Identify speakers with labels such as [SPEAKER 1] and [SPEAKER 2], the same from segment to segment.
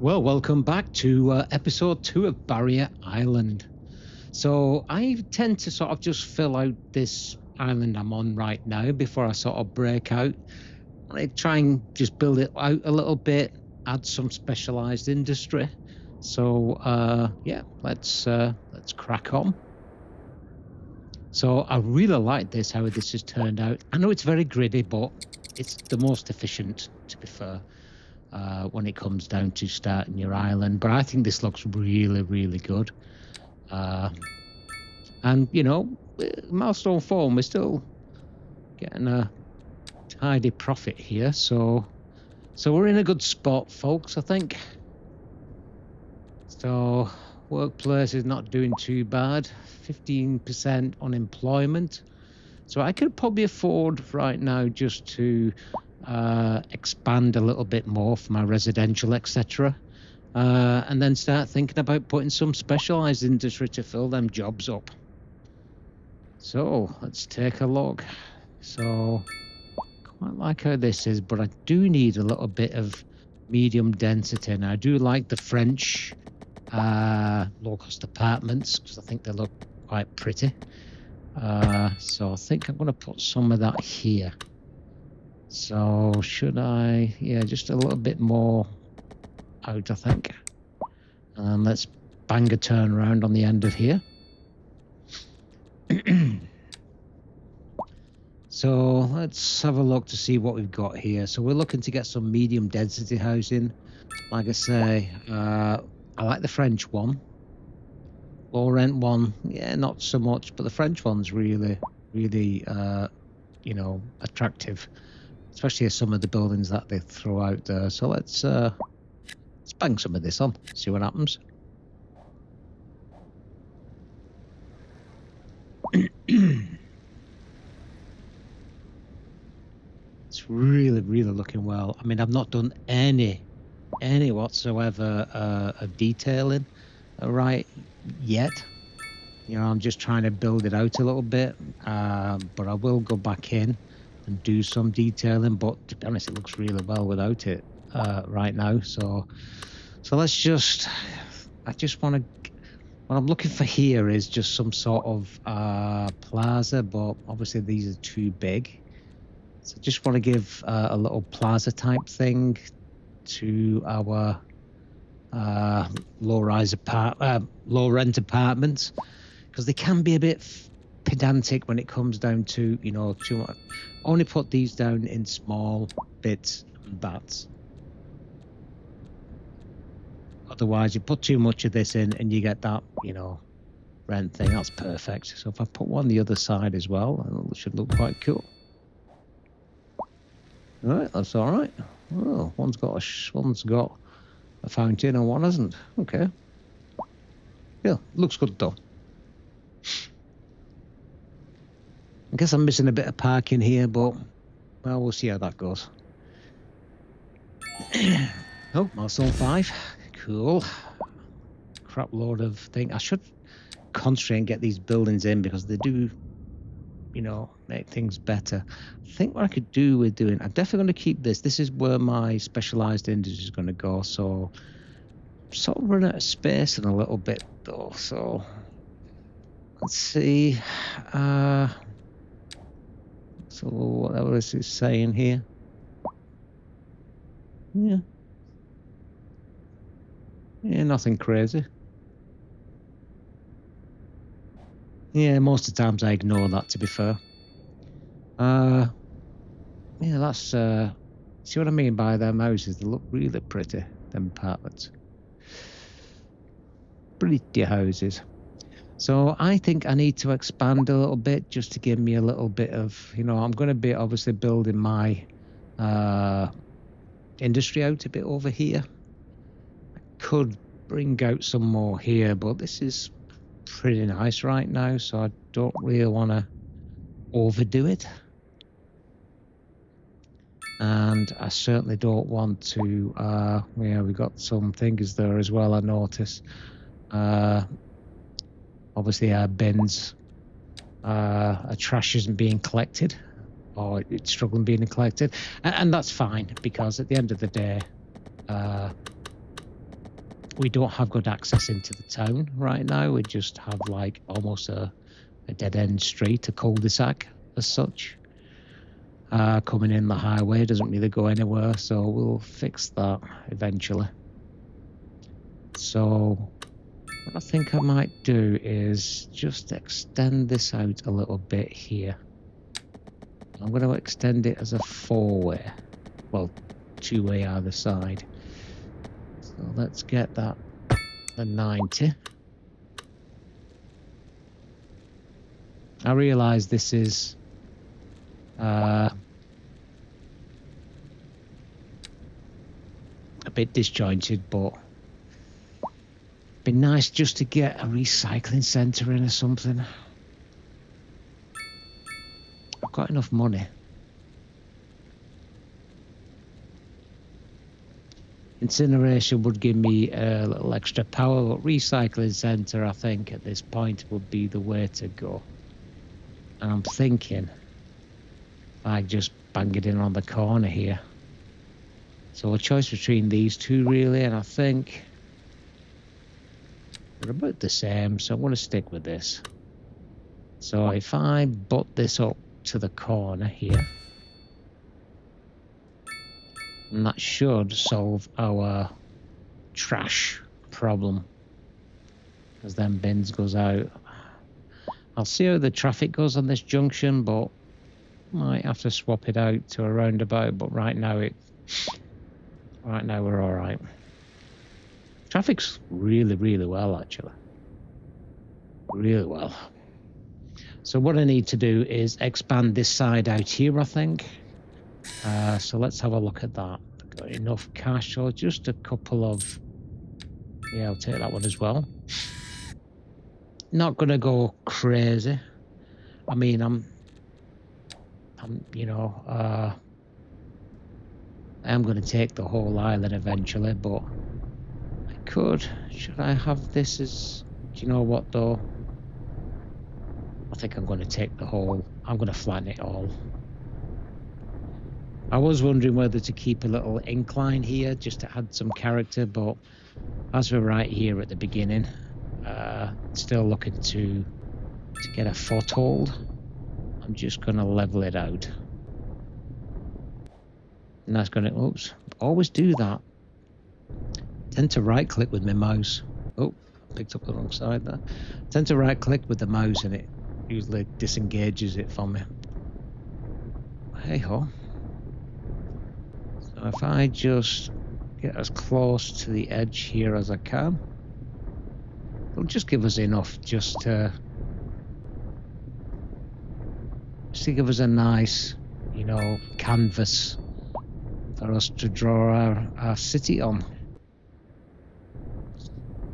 [SPEAKER 1] Well, welcome back to episode 2 of Barrier Island. So I tend to sort of just fill out this island I'm on right now before I sort of break out. I try and just build it out a little bit, add some specialized industry. So yeah, let's crack on. So I really like this, how this has turned out. I know it's very gritty, but it's the most efficient, to be fair. When it comes down to starting your island, but I think this looks really, really good. And you know, milestone 4, we're still getting a tidy profit here, so we're in a good spot, folks, I think. So workplace is not doing too bad. 15% unemployment, so I could probably afford right now just to expand a little bit more for my residential, etc., and then start thinking about putting some specialized industry to fill them jobs up. So let's take a look. So quite like how this is, but I do need a little bit of medium density, and I do like the French low-cost apartments because I think they look quite pretty. So I think I'm going to put some of that here. So should I? Yeah, just a little bit more out, I think. And let's bang a turnaround on the end of here. So let's have a look to see what we've got here. So we're looking to get some medium density housing. Like I say, I like the French one. Low rent one, yeah, not so much, but the French one's really, really, you know, attractive. Especially some of the buildings that they throw out there. So let's bang some of this on, see what happens. It's really, really looking well. I mean, I've not done any whatsoever of detailing right yet. You know, I'm just trying to build it out a little bit, but I will go back in and do some detailing, but to be honest, it looks really well without it right now. So let's just, I just want to, what I'm looking for here is just some sort of plaza, but obviously these are too big. So I just want to give a little plaza type thing to our low rent apartments, because they can be a bit pedantic when it comes down to, you know, too much. Only put these down in small bits and bats. Otherwise, you put too much of this in and you get that, you know, rent thing. That's perfect. So if I put one the other side as well, it should look quite cool. All right, that's all right. Oh, one's got a fountain and one hasn't. Okay. Yeah, looks good though. I guess I'm missing a bit of parking here, but well, we'll see how that goes. Oh, milestone 5. Cool. Crap load of things. I should concentrate and get these buildings in because they do, you know, make things better. I think what I could do with doing, I'm definitely going to keep this. This is where my specialized industry is going to go. So sort of run out of space in a little bit though. So let's see. So whatever this is saying here. Yeah, nothing crazy. Yeah, most of the times I ignore that, to be fair. Yeah, that's see what I mean by them houses? They look really pretty, them apartments. Pretty houses. So I think I need to expand a little bit just to give me a little bit of, you know, I'm going to be obviously building my industry out a bit over here. I could bring out some more here, but this is pretty nice right now, so I don't really want to overdo it. And I certainly don't want to, yeah, we got some things there as well, I noticed. Obviously our bins, our trash isn't being collected, or it's struggling being collected, and that's fine, because at the end of the day, we don't have good access into the town right now. We just have like almost a dead-end street, a cul-de-sac as such. Coming in the highway doesn't really go anywhere, so we'll fix that eventually. So what I think I might do is just extend this out a little bit here. I'm going to extend it as a 4-way, well, 2-way either side. So let's get that the 90. I realise this is a bit disjointed, but it'd be nice just to get a recycling centre in or something. I've got enough money. Incineration would give me a little extra power, but recycling centre, I think, at this point would be the way to go. And I'm thinking, I just bang it in on the corner here. So a choice between these two, really, and I think they're about the same, so I'm going to stick with this. So if I butt this up to the corner here, and that should solve our trash problem, as them bins goes out. I'll see how the traffic goes on this junction, but might have to swap it out to a roundabout. But right now we're all right. Traffic's really well, actually, really well. So what I need to do is expand this side out here, I think. So let's have a look at that. Got enough cash, or just a couple of... Yeah, I'll take that one as well. Not gonna go crazy. I mean, I'm you know, I am gonna take the whole island eventually, but I could. Should I have this as... Do you know what though? I think I'm gonna take the whole... I'm gonna flatten it all. I was wondering whether to keep a little incline here just to add some character, but as we're right here at the beginning, still looking to get a foothold, I'm just going to level it out. And that's going to, oops, always do that. Tend to right click with my mouse. Oh, picked up the wrong side there. Tend to right click with the mouse and it usually disengages it from me. Hey ho. So if I just get as close to the edge here as I can, it'll just give us enough just to give us a nice, you know, canvas for us to draw our city on.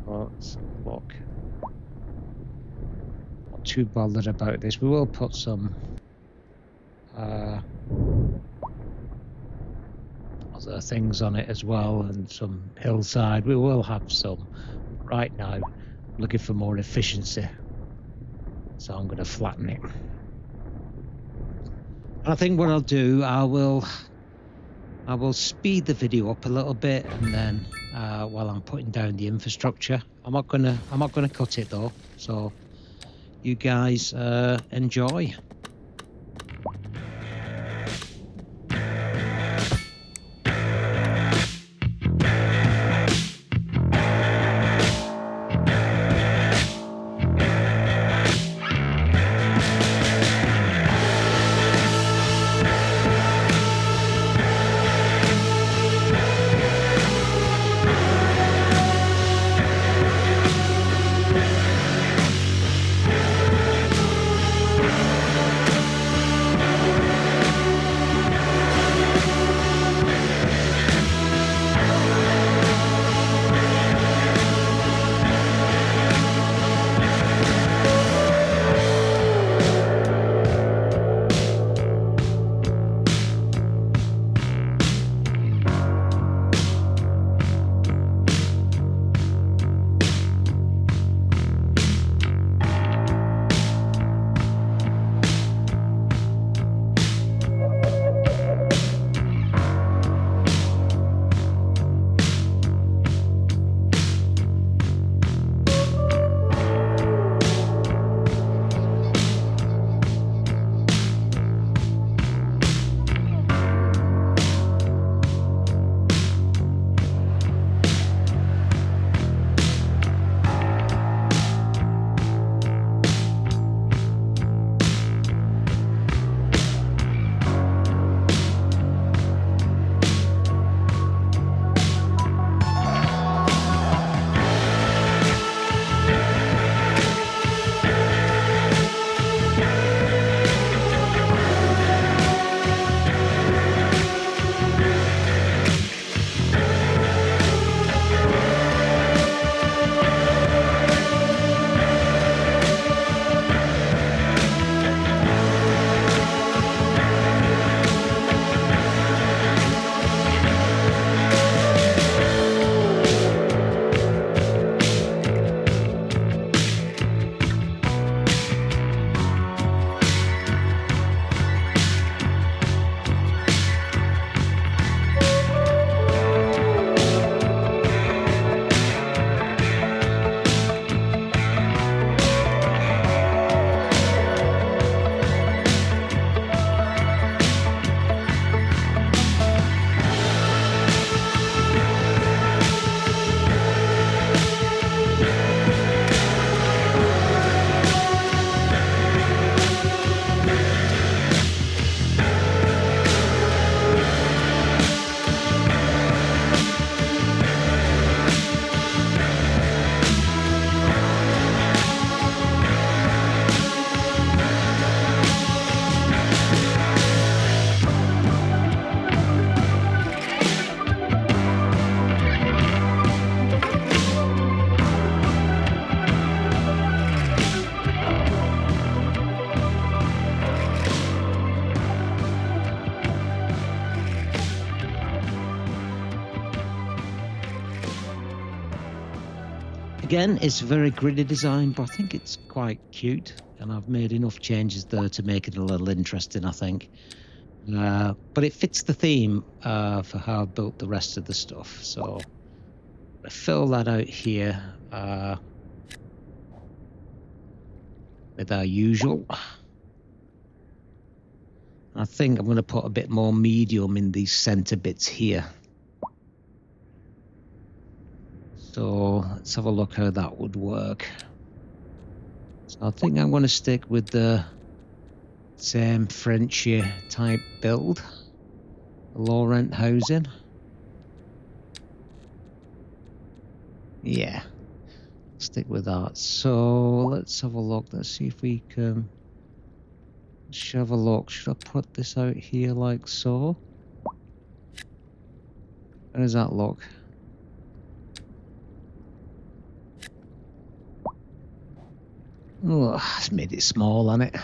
[SPEAKER 1] Let's look. Not too bothered about this. We will put some other things on it as well, and some hillside. We will have some. Right now, I'm looking for more efficiency, so I'm going to flatten it. I think what I'll do, I will speed the video up a little bit, and then while I'm putting down the infrastructure, I'm not gonna cut it though. So you guys enjoy. Again, it's very gritty design, but I think it's quite cute, and I've made enough changes there to make it a little interesting, I think. But it fits the theme for how I've built the rest of the stuff. So I fill that out here with our usual. I think I'm going to put a bit more medium in these center bits here. So let's have a look how that would work. So I think I'm going to stick with the same Frenchy type build, low rent housing. Yeah, stick with that. So let's have a look. Let's see if we can. Let's have a look. Should I put this out here like so? How does that look? Oh, it's made it small, hasn't it?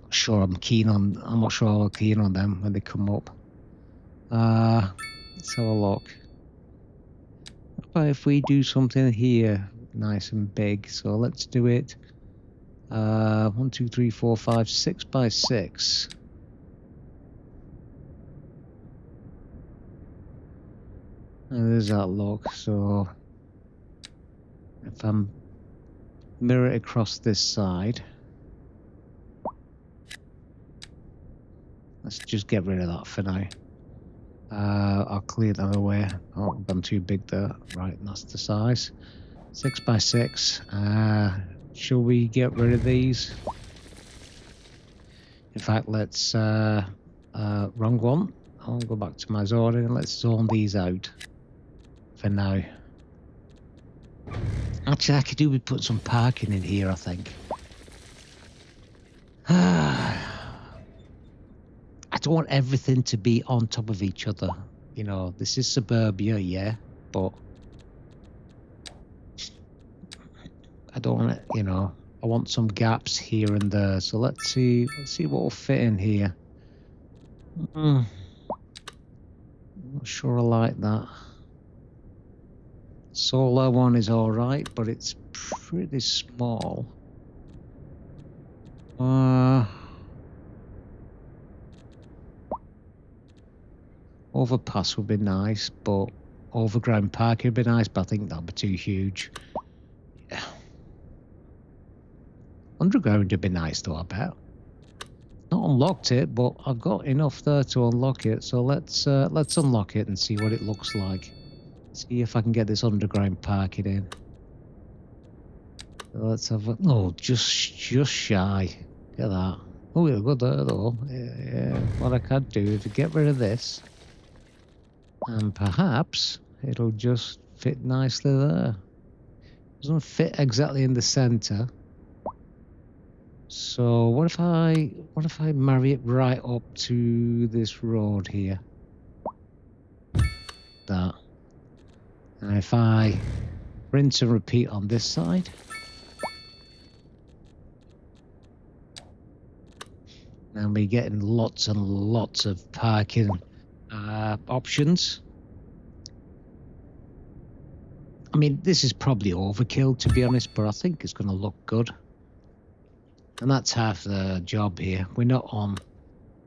[SPEAKER 1] Not sure I'm keen on. I'm not sure I'm keen on them when they come up. Let's have a look. How about if we do something here, nice and big? So let's do it. 1, 2, 3, 4, 5, 6 by 6. And there's that look. So if I'm mirror it across this side, let's just get rid of that for now. I'll clear that away. Oh, I've gone too big there. Right, and that's the size. 6 by 6. Shall we get rid of these? In fact, let's wrong one. I'll go back to my zoning and let's zone these out for now. Actually, I could do with putting some parking in here, I think. I don't want everything to be on top of each other. You know, this is suburbia, yeah, but I don't want it, you know, I want some gaps here and there. So let's see what will fit in here. Not sure I like that. Solar one is all right, but it's pretty small. Overpass would be nice, but overground parking would be nice, but I think that'd be too huge. Yeah. Underground would be nice though, I bet. Not unlocked it, but I've got enough there to unlock it. So let's unlock it and see what it looks like. See if I can get this underground parking in. So let's have a, oh, just shy. Look at that. Oh, it'll go there though. Yeah. What I could do is get rid of this, and perhaps it'll just fit nicely there. Doesn't fit exactly in the center. So what if I marry it right up to this road here? That. And if I rinse and repeat on this side, and we're getting lots and lots of parking options. I mean, this is probably overkill, to be honest, but I think it's going to look good. And that's half the job here. We're not on,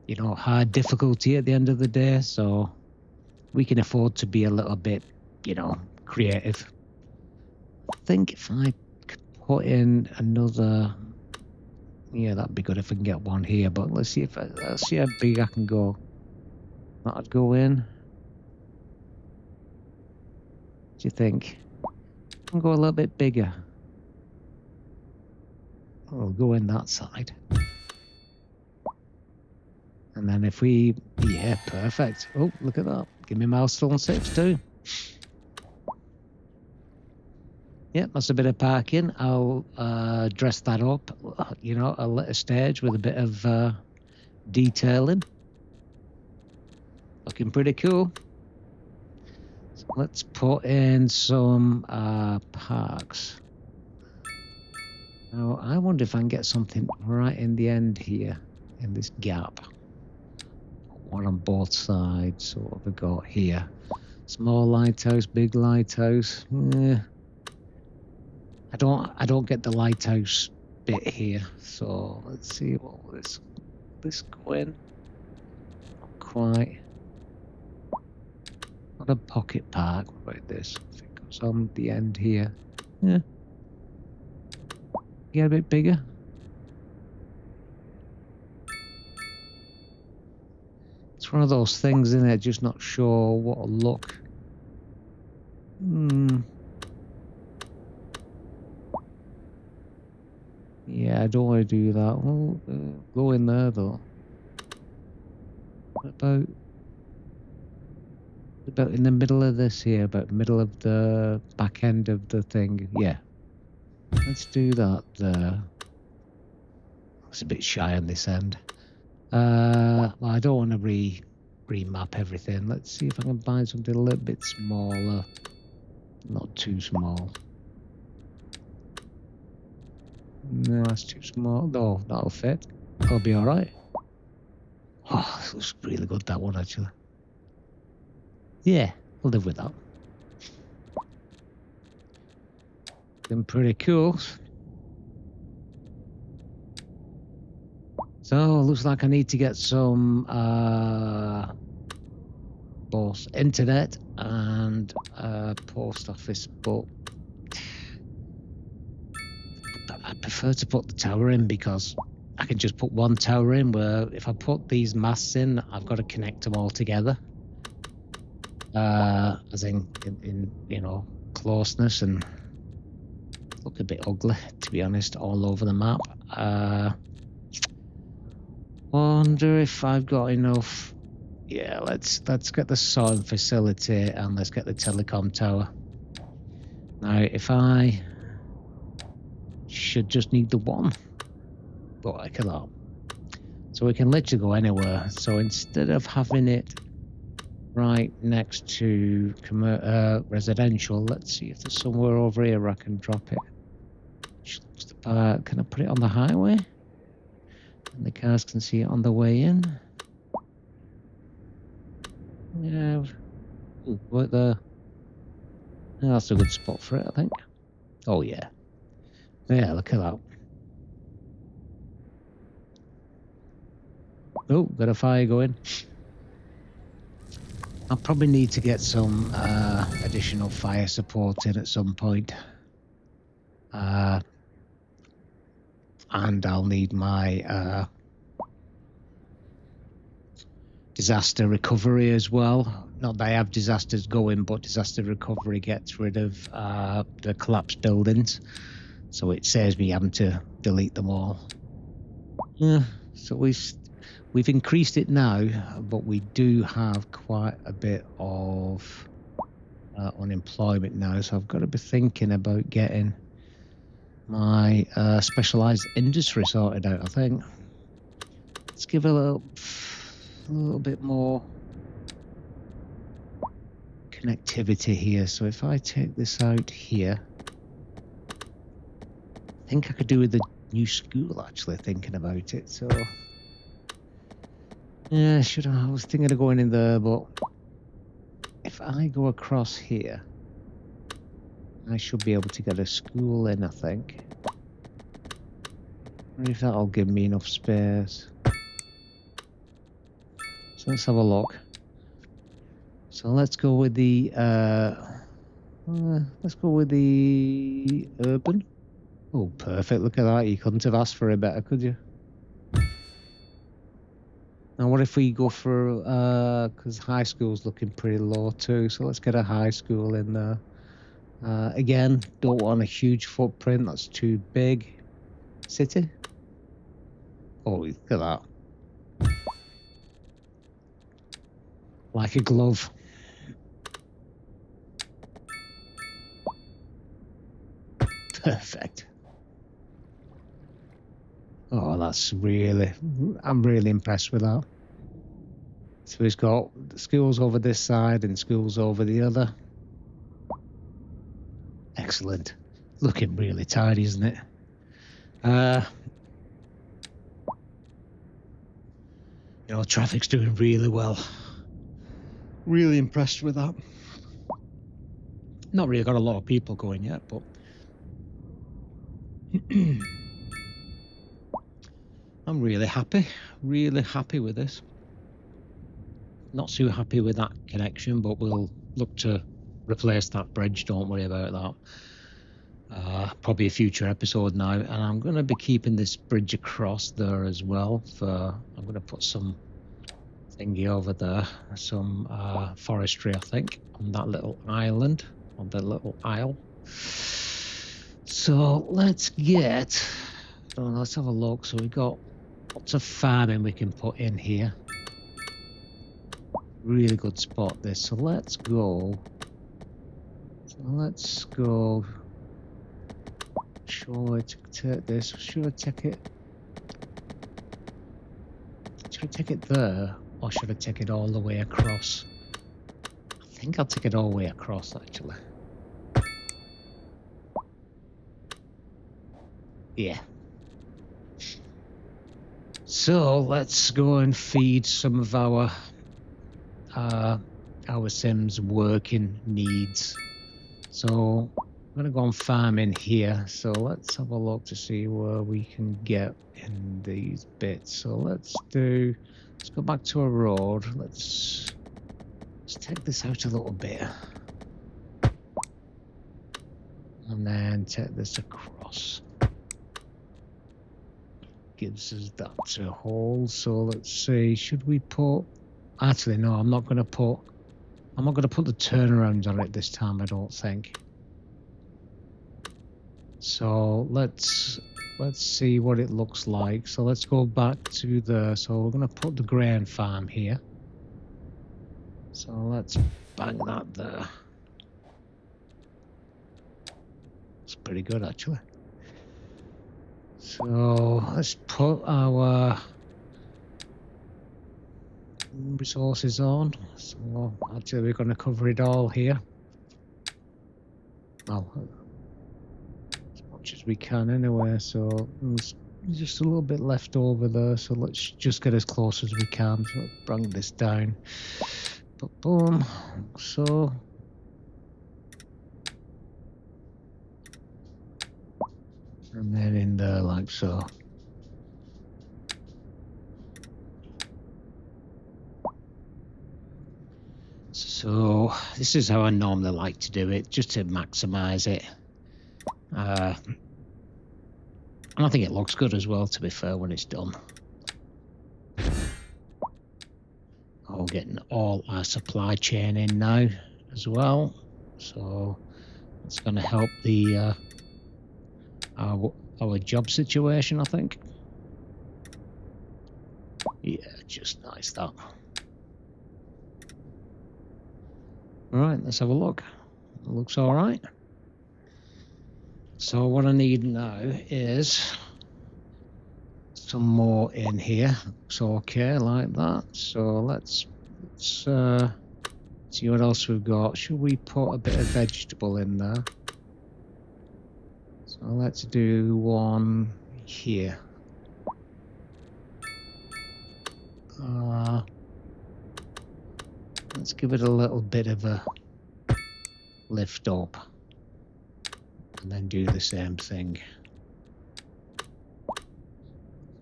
[SPEAKER 1] you know, hard difficulty at the end of the day, so we can afford to be a little bit, you know, creative. I think if I could put in another, yeah, that'd be good if I can get one here. But let's see how big I can go. That'd go in. What do you think? I can go a little bit bigger. We'll go in that side. And then if we, yeah, perfect. Oh, look at that. Give me milestone 6 too. Yeah, that's a bit of parking. I'll dress that up, you know, a little stage with a bit of detailing. Looking pretty cool. So let's put in some parks. Now, I wonder if I can get something right in the end here, in this gap. One on both sides. So what have we got here? Small lighthouse, big lighthouse. I don't get the lighthouse bit here. So let's see what will this go in. Not quite. Not a pocket park. What about this? I think it was on the end here. Yeah. Get a bit bigger. It's one of those things, isn't it? Just not sure what'll look. Yeah, I don't want to do that. Well, go in there though. What about in the middle of this here? About middle of the back end of the thing? Yeah. Let's do that there. It's a bit shy on this end. Well, I don't want to remap everything. Let's see if I can find something a little bit smaller. Not too small. No, that's too small. No, that'll fit. That'll be all right. Oh, this looks really good, that one, actually. Yeah, I'll live with that. Been pretty cool. So, looks like I need to get some both internet and post office, but I prefer to put the tower in because I can just put one tower in, where if I put these masts in, I've got to connect them all together. As in you know, closeness, and look a bit ugly, to be honest, all over the map. Wonder if I've got enough. Yeah, let's get the sorting facility and let's get the telecom tower. Now, if I should just need the one, but I cannot. So we can literally go anywhere. So instead of having it right next to residential, let's see if there's somewhere over here where I can drop it. Can I put it on the highway? And the cars can see it on the way in. Yeah. Ooh, right there. Yeah, that's a good spot for it, I think. Oh yeah. Yeah, look at that. Oh, got a fire going. I'll probably need to get some additional fire support in at some point. And I'll need my disaster recovery as well. Not that I have disasters going, but disaster recovery gets rid of the collapsed buildings. So it saves me having to delete them all. Yeah, so we've increased it now, but we do have quite a bit of unemployment now. So I've got to be thinking about getting my specialised industry sorted out, I think. Let's give a little bit more connectivity here. So if I take this out here, I think I could do with the new school, actually, thinking about it. So yeah, I was thinking of going in there, but if I go across here, I should be able to get a school in, I think. I wonder if that'll give me enough space. So let's have a look. So let's go with the urban. Oh, perfect! Look at that. You couldn't have asked for it better, could you? Now, what if we go for because high school's looking pretty low too. So let's get a high school in there. Again, don't want a huge footprint. That's too big. City. Oh, look at that. Like a glove. Perfect. Oh, that's really, I'm really impressed with that. So he's got schools over this side and schools over the other. Excellent. Looking really tidy, isn't it? You know, traffic's doing really well. Really impressed with that. Not really got a lot of people going yet, but I'm really happy with this. Not too happy with that connection, but we'll look to replace that bridge. Don't worry about that. Probably a future episode now, and I'm going to be keeping this bridge across there as well. I'm going to put some thingy over there, some forestry, I think, on that little island, on the little isle. So let's let's have a look. So we've got lots of farming we can put in here. Really good spot this. So let's go. Sure, take this. Should I take it? Should I take it there, or should I take it all the way across? I think I'll take it all the way across, actually. Yeah. So let's go and feed some of our Sims working needs. So I'm going to go on farming here. So let's have a look to see where we can get in these bits. So let's go back to a road. Let's take this out a little bit. And then take this across. Gives us that to hold. So let's see, should we put... Actually, no, I'm not going to put the turnarounds on it this time, I don't think. So let's see what it looks like. So let's go back to so we're going to put the grain farm here. So let's bang that there. It's pretty good, actually. So let's put our resources on. So actually we're going to cover it all here. Well, as much as we can anyway. So there's just a little bit left over there. So let's just get as close as we can. So let's bring this down. But boom. So and then in there like so. So this is how I normally like to do it, just to maximize it. And I think it looks good as well, to be fair, when it's done. Oh, getting all our supply chain in now as well. So it's going to help the our job situation, I think. Yeah, just nice that. All right, let's have a look. It looks all right. So what I need now is some more in here. So okay, like that. So let's see what else we've got. Should we put a bit of vegetable in there? So let's do one here. Let's give it a little bit of a lift up and then do the same thing.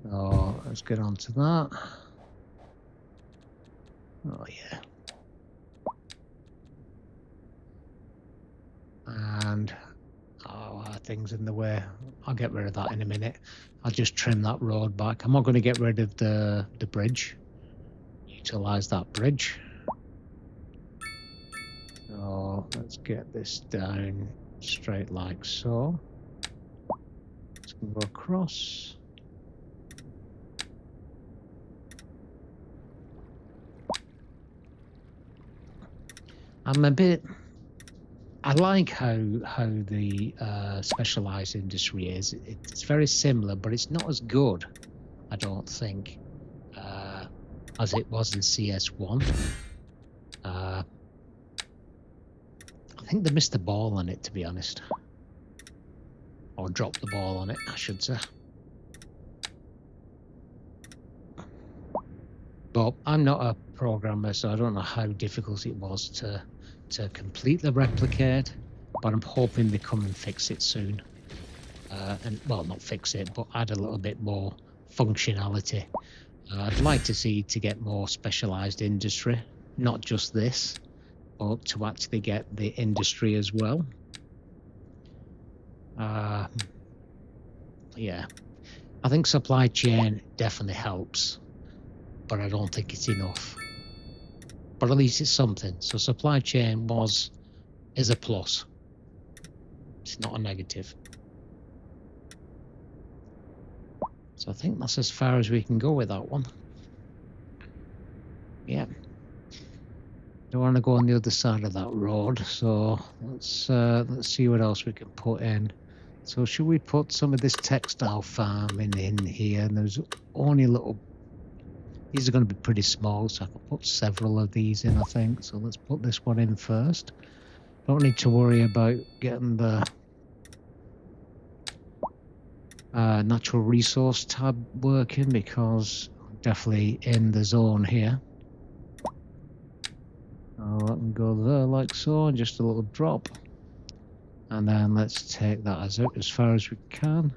[SPEAKER 1] So let's get on to that. Oh yeah. And things in the way. I'll get rid of that in a minute. I'll just trim that road back. I'm not going to get rid of the bridge. Utilize that bridge. So let's get this down straight like so. Let's go across. I like how the specialised industry is. It's very similar, but it's not as good, I don't think, as it was in CS1. I think they missed the ball on it, to be honest. Or dropped the ball on it, I should say. But I'm not a programmer, so I don't know how difficult it was to complete the replicate. but I'm hoping they come and fix it soon. And well, not fix it, but add a little bit more functionality. I'd like to get more specialised industry, not just this, but to actually get the industry as well. Yeah, I think supply chain definitely helps, but I don't think it's enough. But at least it's something. So supply chain is a plus. It's not a negative. So I think that's as far as we can go with that one. Yeah. Don't want to go on the other side of that road, so let's see what else we can put in. So should we put some of this textile farming in here? And there's only these are going to be pretty small, so I can put several of these in, I think. So let's put this one in first. Don't need to worry about getting the natural resource tab working, because I'm definitely in the zone here. I'll let them go there like so, and just a little drop. And then let's take that as far as we can.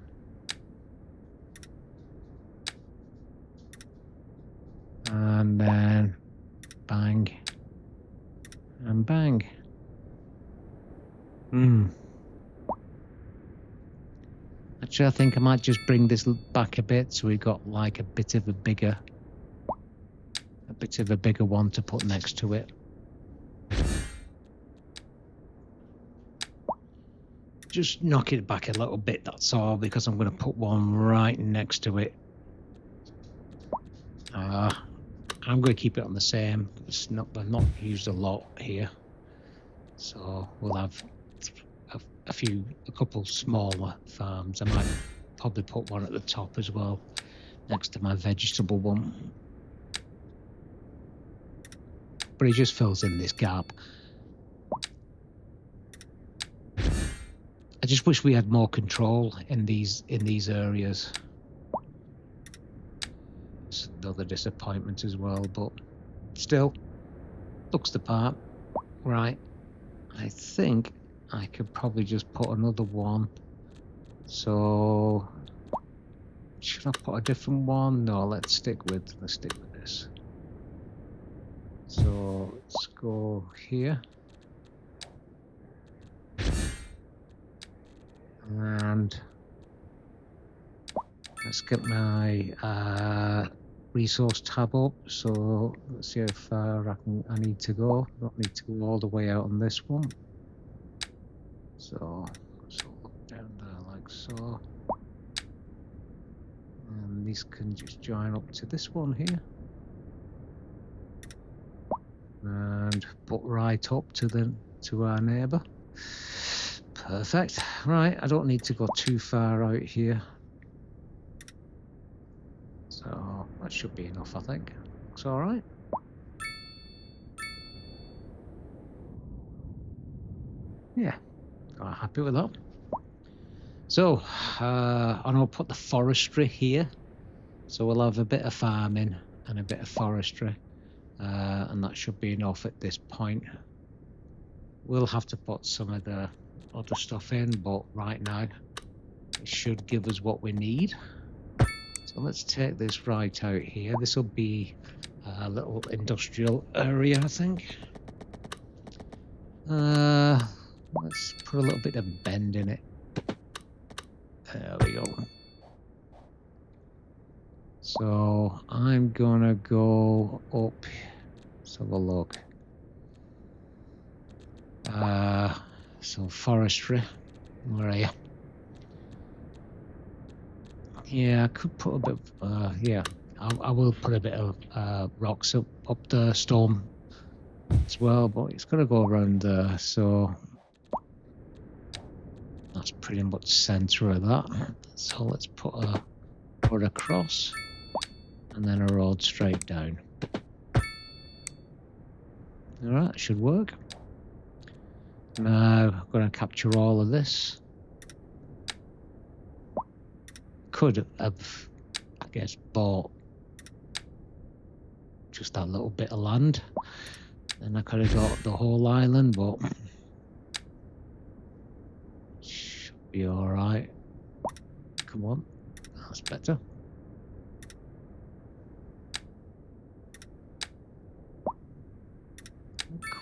[SPEAKER 1] And then bang and bang. Actually, I think I might just bring this back a bit, so we got like a bit of a bigger one to put next to it. Just knock it back a little bit, that's all, because I'm going to put one right next to it. I'm going to keep it on the same. I've not used a lot here, so we'll have a couple smaller farms. I might probably put one at the top as well, next to my vegetable one. But it just fills in this gap. I just wish we had more control in these areas. It's another disappointment as well, but still looks the part. Right, I think I could probably just put another one. So should I put a different one? No, let's stick with this. So let's go here. And let's get my resource tab up. So let's see how far I need to go. Don't need to go all the way out on this one. So let's look down there like so. And these can just join up to this one here. And put right up to our neighbour. Perfect. Right, I don't need to go too far out here. So that should be enough, I think. Looks all right. Yeah, quite happy with that. So, and I'll put the forestry here. So we'll have a bit of farming and a bit of forestry. And that should be enough at this point. We'll have to put some of the other stuff in, but right now it should give us what we need. So let's take this right out here. This will be a little industrial area, I think. Let's put a little bit of bend in it. There we go. So I'm gonna go up. Let's have a look. So forestry, where are you? Yeah, I could put a bit of, yeah, I will put a bit of rocks up the storm as well, but it's going to go around there, so that's pretty much centre of that. So let's put a road across and then a road straight down. Alright, should work. Now I'm going to capture all of this. Could have, I guess, bought just that little bit of land, and I could have got the whole island, but Be all right. Come on, that's better.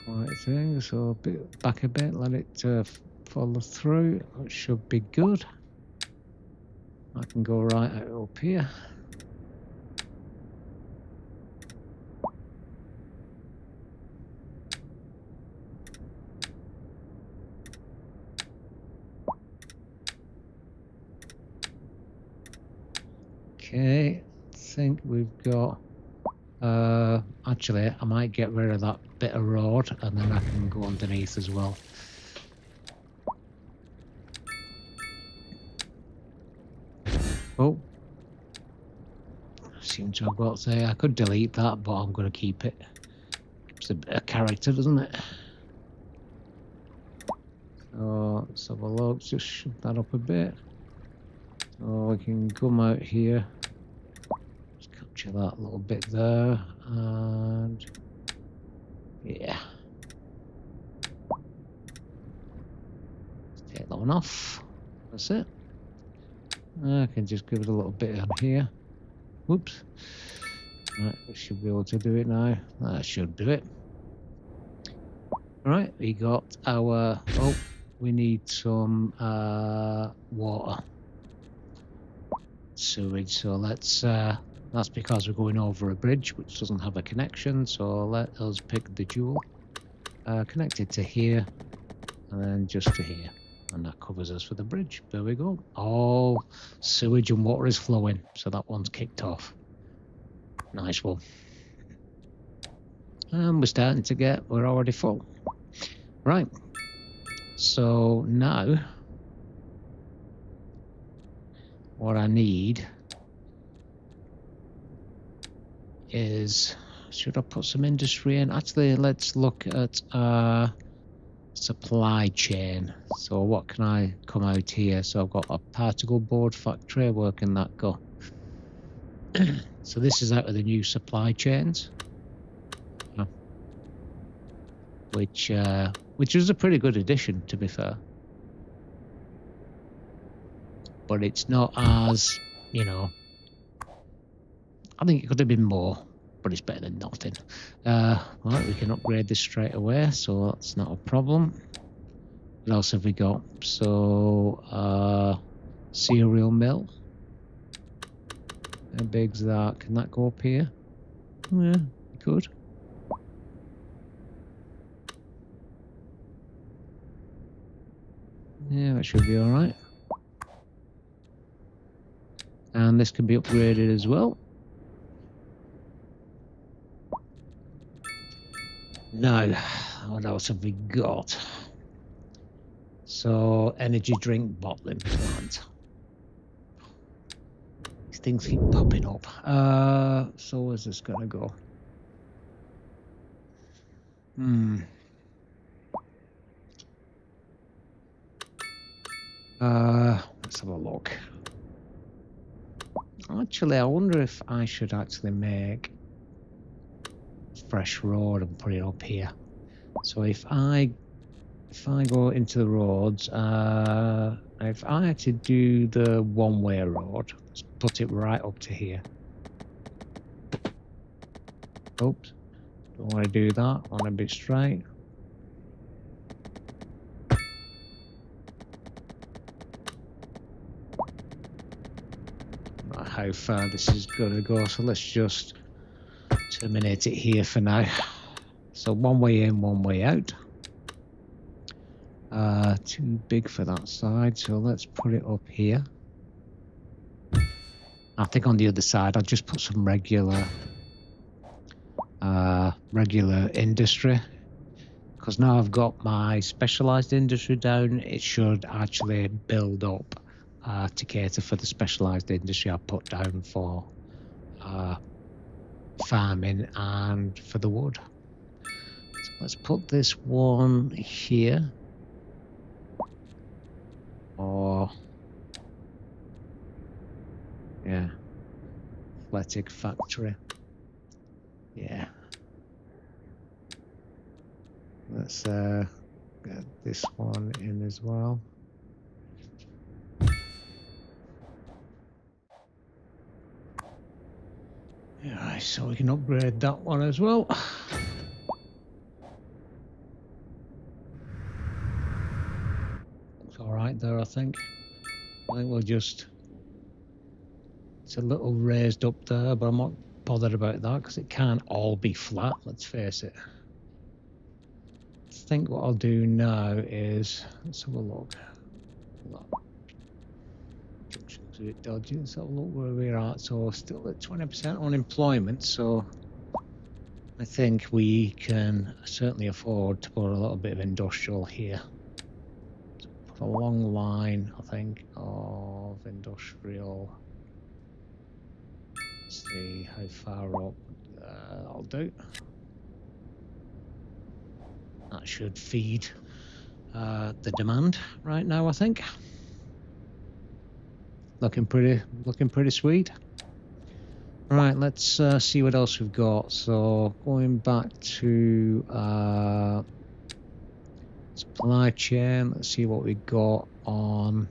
[SPEAKER 1] Quite a thing. So back a bit. Let it follow through. That should be good. I can go right out up here. Okay, I think we've got. Actually, I might get rid of that bit of road, and then I can go underneath as well. Oh, seems to have got there. I could delete that, but I'm going to keep it. It's a bit of character, doesn't it? So let's have a look. Just shove that up a bit. So we can come out here. Just capture that little bit there, and yeah. Let's take that one off. That's it. I can just give it a little bit on here. Whoops. Right, we should be able to do it now. That should do it. Right, we got our... Oh, we need some water. Sewage, so let's... that's because we're going over a bridge which doesn't have a connection, so let us pick the jewel. Connect it to here, and then just to here. And that covers us for the bridge. There we go. Oh, sewage and water is flowing, so that one's kicked off. Nice one. And we're starting to get, we're already full. Right. So now, what I need is, should I put some industry in? Actually, let's look at supply chain. So what can I come out here? So I've got a particle board factory. Where can that go? So this is out of the new supply chains, which is a pretty good addition, to be fair. But it's not as, you know, I think it could have been more, but it's better than nothing. Right, we can upgrade this straight away, so that's not a problem. What else have we got? So cereal mill. How big's that? Can that go up here? Yeah, it could. Yeah, that should be all right. And this can be upgraded as well. Now, what else have we got? So, energy drink bottling plant. These things keep popping up. So where's this gonna go? Let's have a look. Actually, I wonder if I should actually make fresh road and put it up here. So if I go into the roads, if I actually do the one-way road, let's put it right up to here. Oops, don't want to do that. I want to be straight. Not how far this is going to go, so let's just terminate it here for now. So one way in, one way out. Too big for that side, so let's put it up here. I think on the other side I'll just put some regular industry, because now I've got my specialised industry down, it should actually build up to cater for the specialised industry I put down for farming and for the wood. So let's put this one here. Or yeah, athletic factory. Yeah, let's get this one in as well. Nice, so we can upgrade that one as well. It's all right there, I think. I think we'll just... It's a little raised up there, but I'm not bothered about that because it can't all be flat, let's face it. I think what I'll do now is... Let's have a look. Junction's a bit dodgy. Let's have a look where we're at. So still at 20% unemployment, so... I think we can certainly afford to put a little bit of industrial here. So put a long line, I think, of industrial. Let's see how far up I'll do. That should feed the demand right now, I think. Looking pretty sweet. Right, let's see what else we've got. So going back to supply chain, let's see what we got on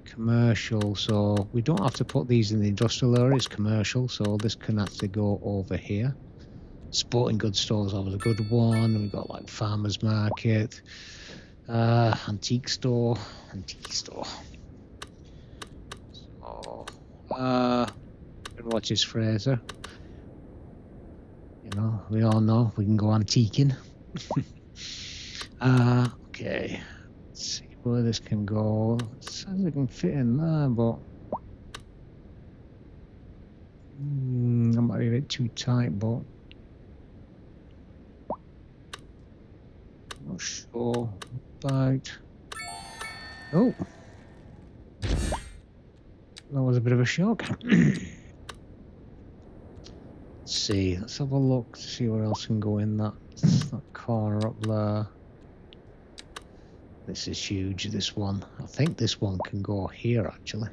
[SPEAKER 1] commercial. So we don't have to put these in the industrial area, it's commercial, so this can actually go over here. Sporting goods stores always a good one. We've got like farmers market, antique store. So watch this Fraser. You know, we all know we can go antiquing. Okay, let's see where this can go. It says it can fit in there, but that might be a bit too tight, but not sure about. Oh, that was a bit of a shock. Let's see, let's have a look to see what else can go in that corner up there. This is huge, this one. I think this one can go here, actually.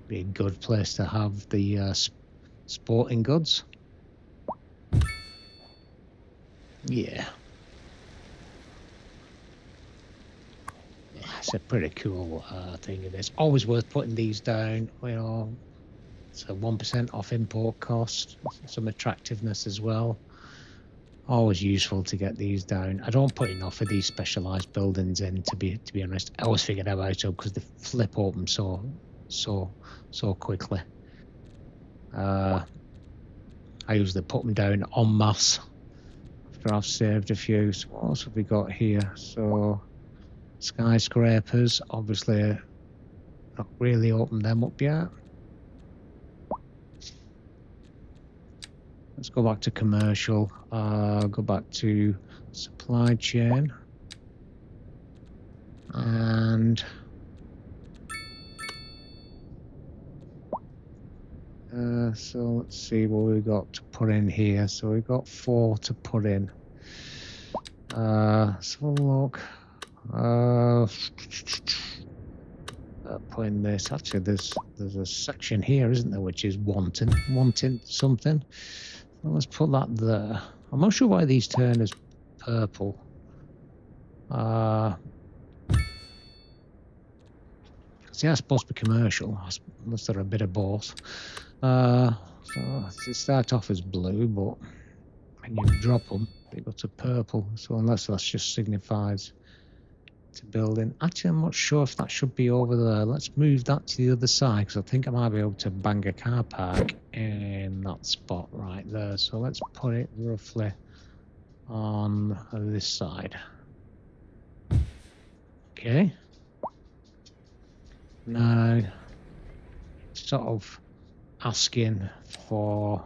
[SPEAKER 1] Be a good place to have the sporting goods. Yeah. It's a pretty cool thing. It's always worth putting these down, you know. So 1% off import cost, some attractiveness as well. Always useful to get these down. I don't put enough of these specialised buildings in, to be honest. I always figured out how to because they flip open so quickly. I usually put them down en masse after I've saved a few. So what else have we got here? So skyscrapers, obviously not really opened them up yet. Let's go back to commercial, go back to supply chain, and so let's see what we've got to put in here. So we've got 4 to put in. Let's have a look. Putting this, actually there's a section here, isn't there, which is wanting something. Well, let's put that there. I'm not sure why these turn as purple. See, that's supposed to be commercial, unless they're a bit of both. So they start off as blue, but when you drop them, they go to purple. So unless that just signifies to building. Actually, I'm not sure if that should be over there. Let's move that to the other side, because I think I might be able to bang a car park in that spot right there. So let's put it roughly on this side. Okay. Now, sort of asking for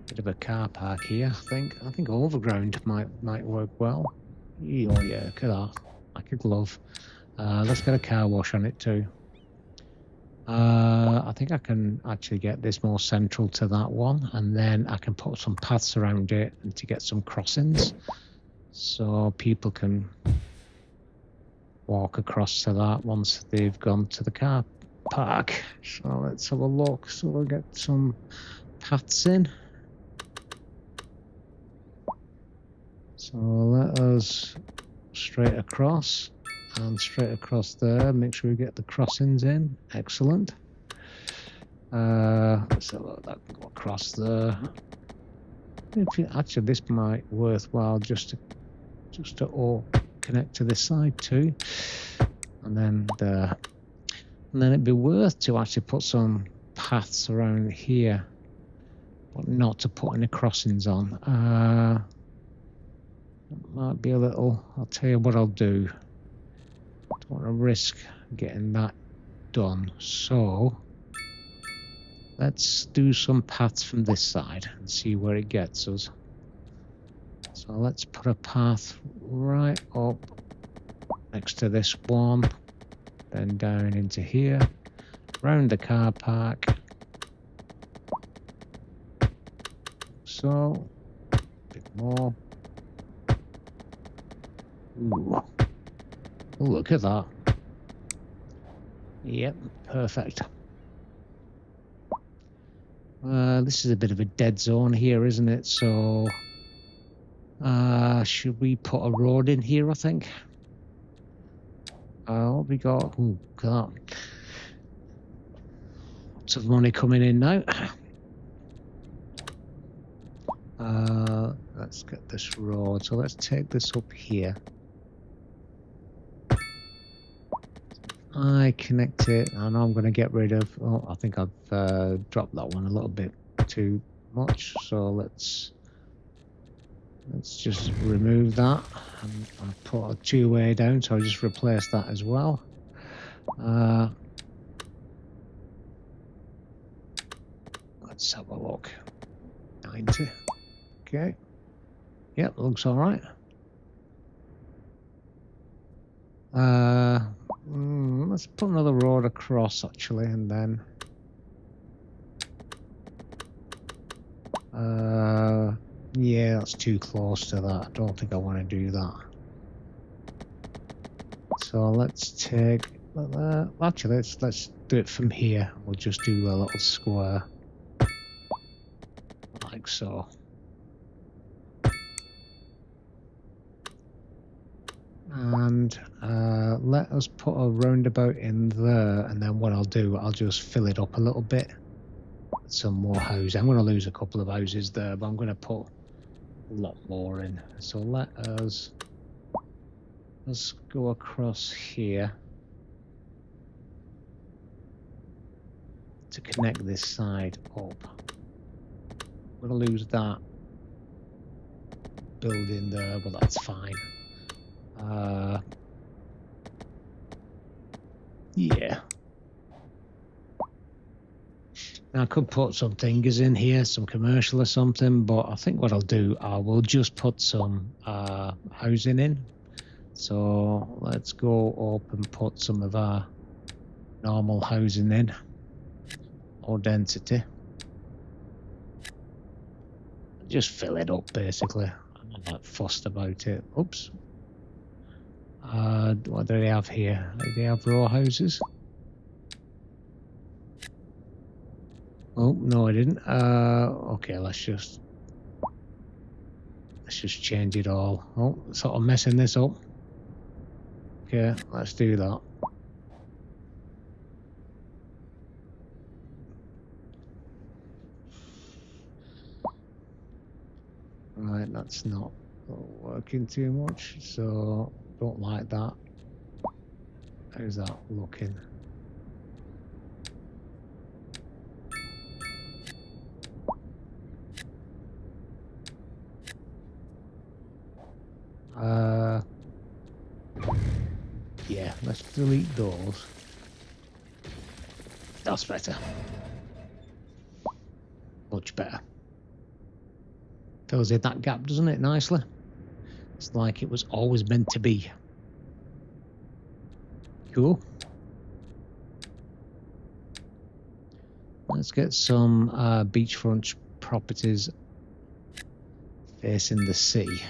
[SPEAKER 1] bit of a car park here. I think overground might work well. Oh yeah, look at that, like a glove. Let's get a car wash on it too. I think I can actually get this more central to that one, and then I can put some paths around it and to get some crossings, so people can walk across to that once they've gone to the car park. So let's have a look. So we'll get some paths in. So let us straight across and straight across there. Make sure we get the crossings in. Excellent. Let's have a look, that can go across there. Actually, this might be worthwhile just to all connect to this side too, and then there. And then it'd be worth to actually put some paths around here, but not to put any crossings on. It might be a little. I'll tell you what I'll do. Don't want to risk getting that done, so let's do some paths from this side and see where it gets us. So let's put a path right up next to this one, then down into here, round the car park. So, a bit more. Ooh. Oh, look at that. Yep, perfect. This is a bit of a dead zone here, isn't it? So, should we put a road in here, I think? What we got? Oh, God. Lots of money coming in now. Let's get this road. So let's take this up here. I connect it, and I'm going to get rid of. Oh, I think I've dropped that one a little bit too much. So let's just remove that and put a two-way down. So I'll just replace that as well. Let's have a look. 90. Okay. Yep, looks all right. Let's put another road across actually, and then yeah, that's too close to that. I don't think I want to do that. So let's take actually let's do it from here. We'll just do a little square like so. And let us put a roundabout in there, and then what I'll do, I'll just fill it up a little bit with some more houses. I'm going to lose a couple of houses there, but I'm going to put a lot more in. So let's go across here to connect this side up. I'm going to lose that building there, but that's fine. Yeah. Now I could put some things in here, some commercial or something, but I think what I'll do, I will just put some housing in. So let's go up and put some of our normal housing in, or density. Just fill it up basically. I'm not that fussed about it. Oops. What do they have here? Do they have row houses? Oh no, I didn't. Okay, let's just change it all. Oh, sort of messing this up. Okay, let's do that. Right, that's not working too much, so don't like that. How's that looking? Yeah, let's delete those. That's better. Much better. Fills in that gap, doesn't it, nicely? It's like it was always meant to be. Cool. Let's get some beachfront properties facing the sea.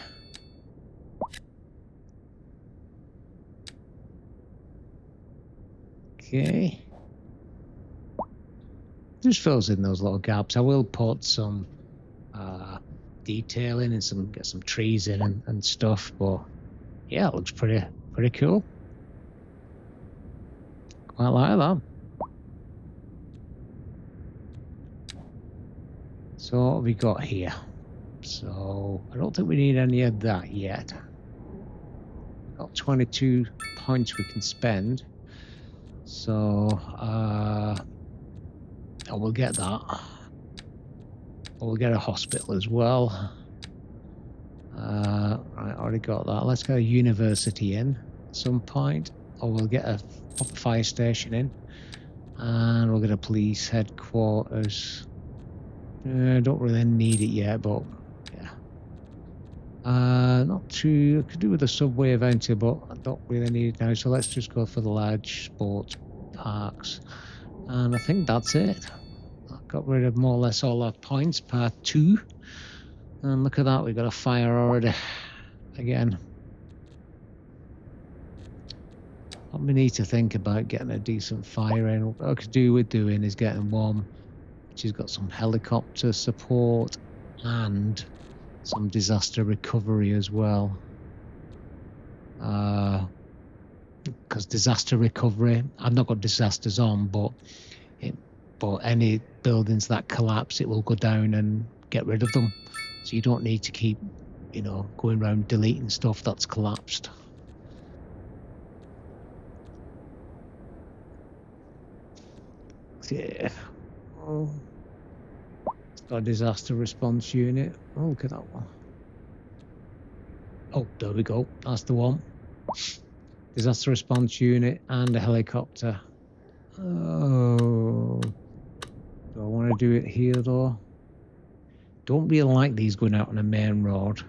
[SPEAKER 1] Okay. Just fills in those little gaps. I will put some detailing and get some trees in and stuff, but yeah, it looks pretty cool. Quite like that. So what have we got here? So I don't think we need any of that yet. We've got 22 points we can spend. So I will get that. I will get a hospital as well. I already got that. Let's get a university in at some point. Or we'll get a fire station in. And we'll get a police headquarters. Don't really need it yet, but yeah. Not too. I could do with a subway eventually, but I don't really need it now. So let's just go for the large sports parks. And I think that's it. I got rid of more or less all our points, part 2. And look at that, we got a fire already. Again. What we need to think about getting a decent fire in. What I could do with doing is getting one which has got some helicopter support and some disaster recovery as well. Because disaster recovery, I've not got disasters on, but any buildings that collapse, it will go down and get rid of them. So you don't need to keep, going around deleting stuff that's collapsed. Yeah. Oh. It's got a disaster response unit. Oh, look at that one. Oh, there we go. That's the one. Disaster response unit and a helicopter. Oh. Do I want to do it here though? Don't really like these going out on a main road.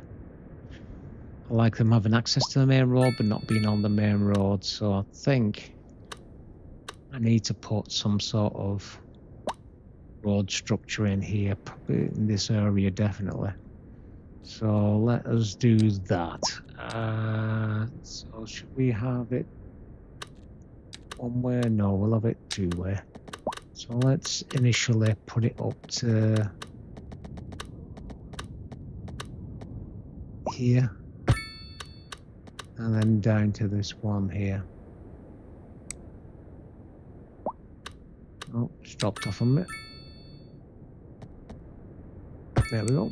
[SPEAKER 1] I like them having access to the main road but not being on the main road. So I think I need to put some sort of road structure in here, probably in this area definitely. So let us do that. So should we have it one way? No, we'll have it 2 way. So let's initially put it up to here and then down to this one here. Oh, it's dropped off a bit. There we go.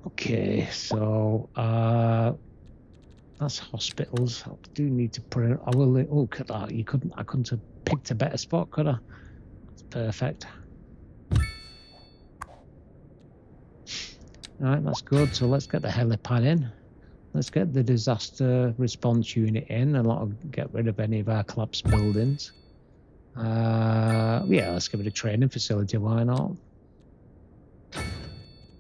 [SPEAKER 1] Okay, so that's hospitals. I do need to put it. I will. Oh, look at that! I couldn't have picked a better spot, could I? That's perfect. All right, that's good. So let's get the helipad in. Let's get the disaster response unit in, and that'll get rid of any of our collapsed buildings. Yeah, let's give it a training facility. Why not?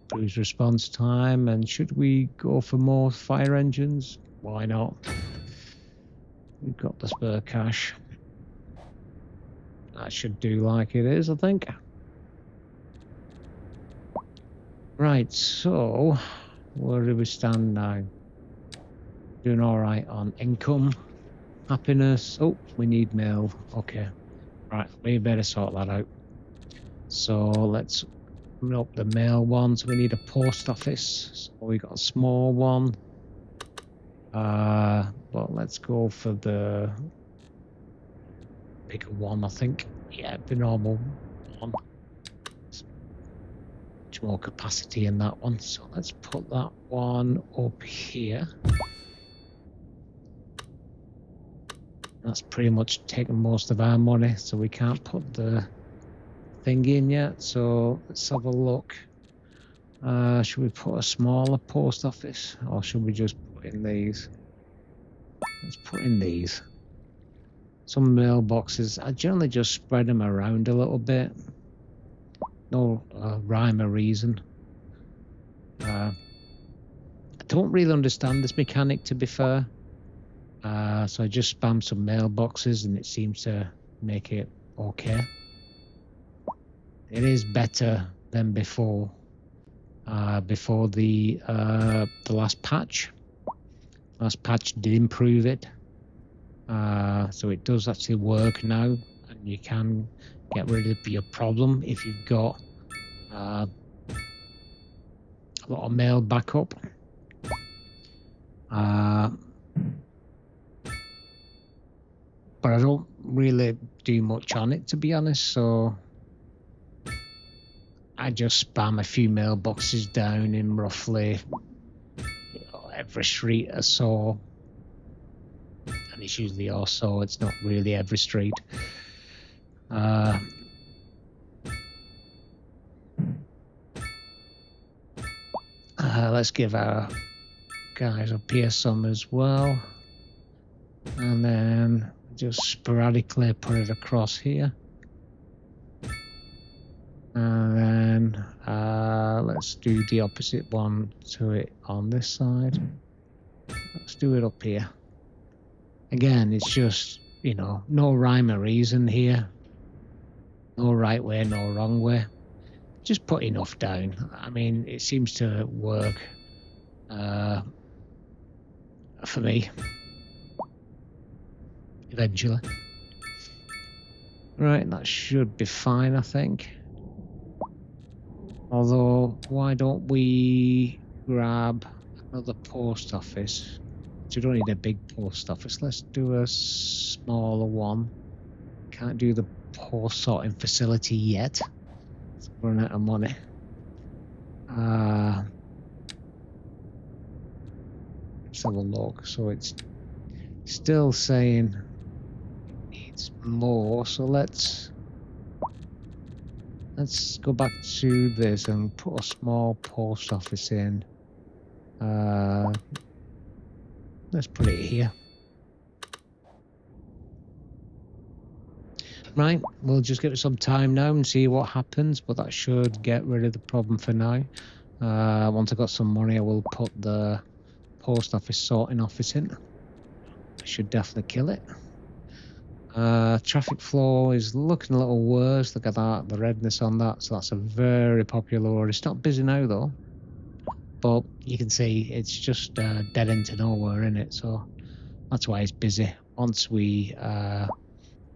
[SPEAKER 1] Boost response time, and should we go for more fire engines? Why not? We've got the spare cash. That should do like it is, I think. Right, so where do we stand now? Doing all right on income, happiness. Oh, we need mail. Okay, right, we better sort that out. So let's open up the mail one. So we need a post office. So we got a small one. But let's go for the bigger one, I think. Yeah, the normal one. Much more capacity in that one. So let's put that one up here. That's pretty much taken most of our money, so we can't put the thing in yet. So let's have a look. Should we put a smaller post office, or should we just put in these? Let's put in these. Some mailboxes. I generally just spread them around a little bit. No rhyme or reason. I don't really understand this mechanic, to be fair. So I just spam some mailboxes and it seems to make it okay. It is better than before. Before the last patch. Last patch did improve it. So it does actually work now, and you can get rid of your problem if you've got a lot of mail backup. but I don't really do much on it, to be honest, so I just spam a few mailboxes down in roughly every street or so, and it's usually also, it's not really every street. Let's give our guys up here some as well, and then just sporadically put it across here, and then let's do the opposite one to it on this side. Let's do it up here. Again, it's just, you know, no rhyme or reason here, no right way, no wrong way, just put enough down. I mean, it seems to work for me eventually. Right, that should be fine, I think. Although, why don't we grab another post office? So we don't need a big post office. Let's do a smaller one. Can't do the post sorting facility yet. It's running out of money. Let's have a look. So it's still saying it needs more. So let's go back to this and put a small post office in. Let's put it here. Right, we'll just give it some time now and see what happens, but that should get rid of the problem for now. Once I got some money, I will put the post office sorting office in. I should definitely kill it. Traffic flow is looking a little worse. Look at that, the redness on that. So that's a very popular road. It's not busy now though, but you can see it's just dead into nowhere, isn't it? So that's why it's busy. Once we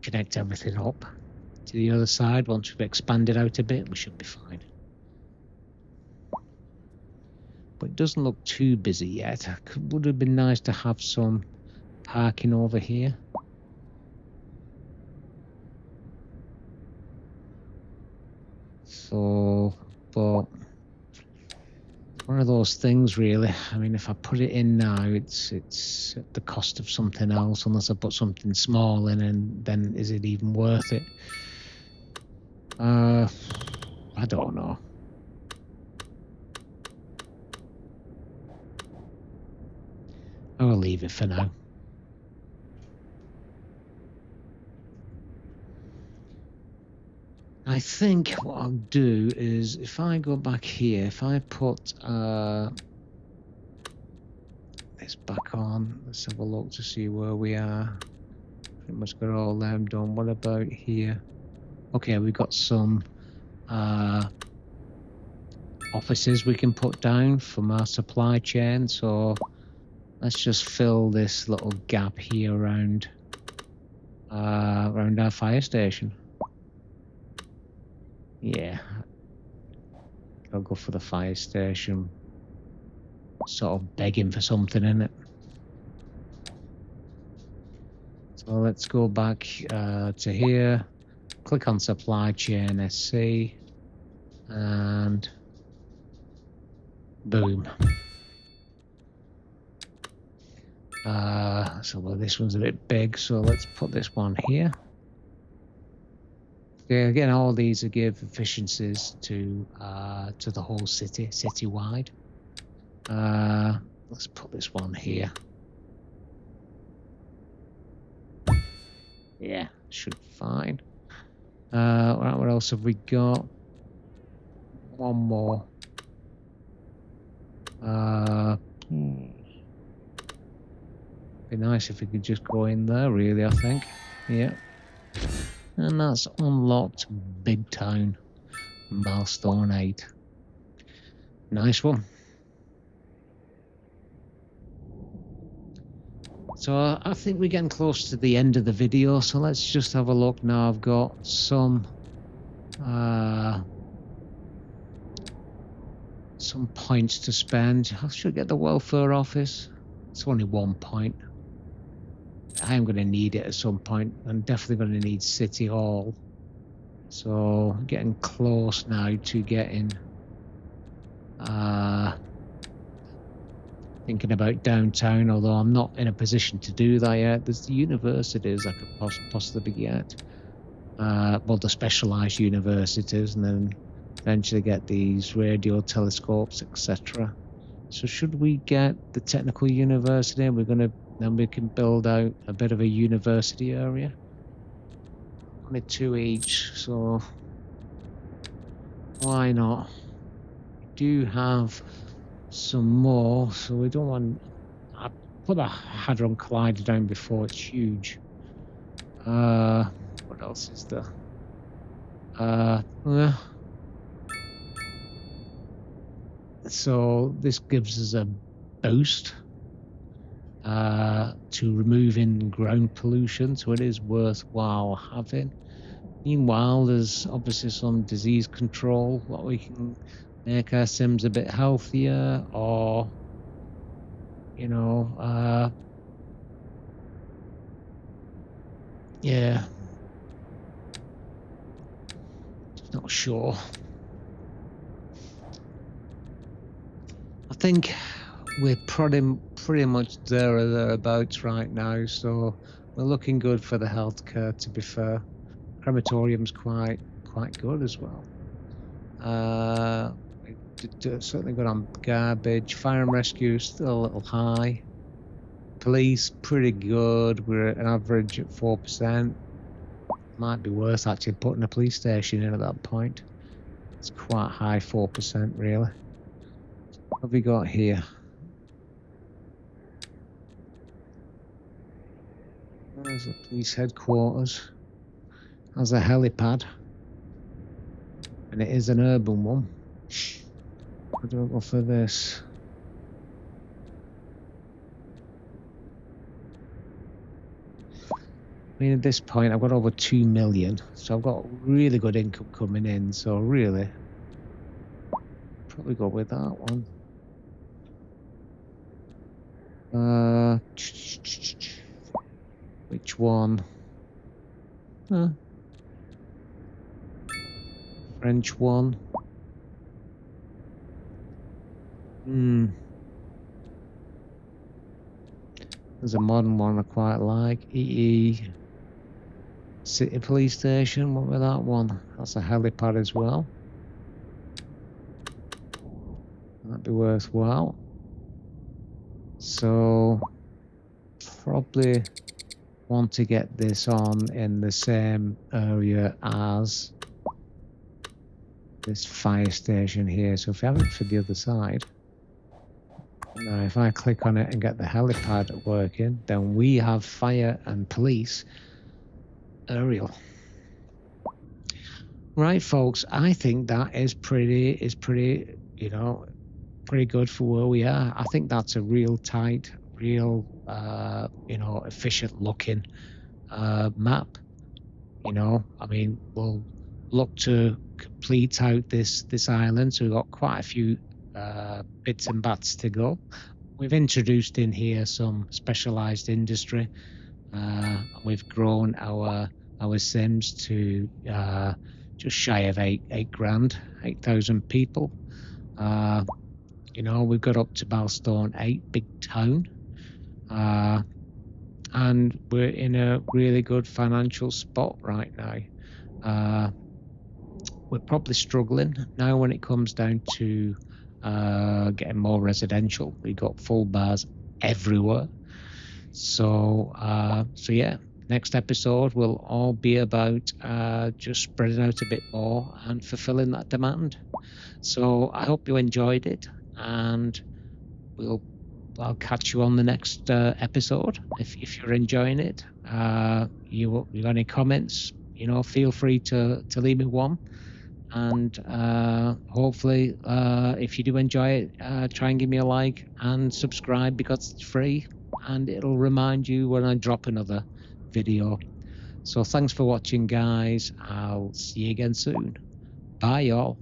[SPEAKER 1] connect everything up to the other side, once we've expanded out a bit, we should be fine. But it doesn't look too busy yet. Would have been nice to have some parking over here. So, but one of those things really. I mean, if I put it in now, it's at the cost of something else, unless I put something small in, and then is it even worth it? I don't know. I will leave it for now. I think what I'll do is, if I go back here, if I put this back on, let's have a look to see where we are. Pretty much got all them done. What about here? Okay, we've got some offices we can put down from our supply chain, so let's just fill this little gap here around our fire station. Yeah, I'll go for the fire station. Sort of begging for something, innit? So let's go back to here. Click on supply chain SC, and boom. So well, this one's a bit big, so let's put this one here. Okay, again, all these are give efficiencies to the whole citywide. Let's put this one here. Yeah, should be fine. Right, what else have we got? One more. Be nice if we could just go in there, really, I think. Yeah. And that's unlocked Big Town Milestone 8. Nice one. So I think we're getting close to the end of the video, so let's just have a look now. I've got some points to spend. I should get the welfare office. It's only 1 point. I am going to need it at some point. I'm definitely going to need City Hall. So getting close now to getting thinking about downtown, although I'm not in a position to do that yet. There's the universities I could possibly get. Well, the specialised universities, and then eventually get these radio telescopes, etc. So should we get the technical university, then we can build out a bit of a university area. Only 2 each, so why not? We do have some more, so we don't want. I put a Hadron Collider down before. It's huge. What else is there? So this gives us a boost to removing ground pollution, so it is worthwhile having. Meanwhile, there's obviously some disease control, what we can make our Sims a bit healthier, or yeah, just not sure. I think we're pretty much there or thereabouts right now, so we're looking good for the healthcare, to be fair. Crematorium's quite good as well. Certainly good on garbage. Fire and rescue still a little high. Police pretty good. We're at an average at 4%. Might be worth actually putting a police station in at that point. It's quite high, 4% really. What have we got here? There's the police headquarters. There's a helipad. And it is an urban one. How do I go for this? I mean, at this point, I've got over 2 million, so I've got really good income coming in. So really, probably go with that one. Which one? French one. There's a modern one I quite like. EE City Police Station. What was that one? That's a helipad as well. That'd be worthwhile. So probably want to get this on in the same area as this fire station here. So if I have it for the other side, now if I click on it and get the helipad working, then we have fire and police aerial. Right, folks, I think that is pretty good for where we are. I think that's a real tight, efficient looking map. I mean, we'll look to complete out this island, so we've got quite a few bits and bats to go. We've introduced in here some specialised industry. We've grown our Sims to just shy of 8,000 people. We've got up to milestone 8, big town, and we're in a really good financial spot right now. We're probably struggling now when it comes down to getting more residential. We got full bars everywhere. So yeah, next episode will all be about just spreading out a bit more and fulfilling that demand. So I hope you enjoyed it, and I'll catch you on the next episode. If you're enjoying it, you got any comments, feel free to leave me one. And hopefully, if you do enjoy it, try and give me a like and subscribe, because it's free and it'll remind you when I drop another video. So thanks for watching, guys. I'll see you again soon. Bye, y'all.